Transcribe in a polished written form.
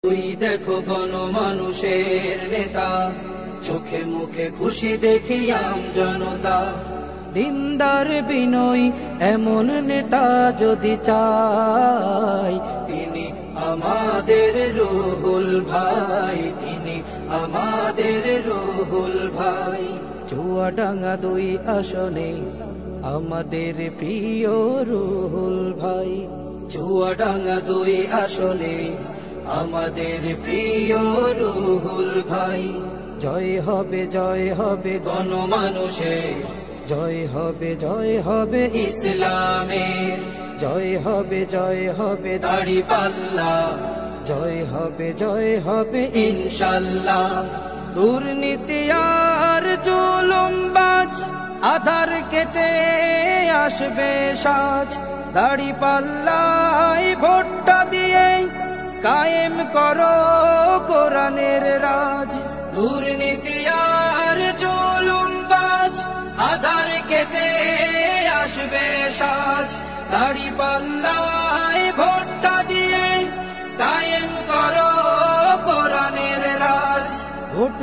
তুই দেখো গণমানুষের নেতা, চোখে মুখে খুশি দেখি আম জনতা। দিনদার বিনয়ী এমন নেতা যদি চাই, তিনি আমাদের রুহুল ভাই, তিনি আমাদের রুহুল ভাই। চুয়াডাঙ্গা 2 আসনে আমাদের প্রিয় রুহুল ভাই, চুয়াডাঙ্গা 2 আসনে আমাদের প্রিয় রুহুল ভাই। জয় হবে গণমানুষের, জয় হবে ইসলামের, জয় হবে দাড়িপাল্লা, জয় হবে ইনশাল্লাহ। দুর্নীতি আর জুলুমবাজ আধার কেটে আসবে সাজ, দাড়িপাল্লায় ভোটটা দিয়ে কায়েম করো কোরআনের রাজ। দুর্নীতি আর জুলুমবাজ আধার কেটে আসবে সাজ, দাড়িপাল্লায় ভোটটা দিয়ে কায়েম করো কোরআনের রাজ। ভোট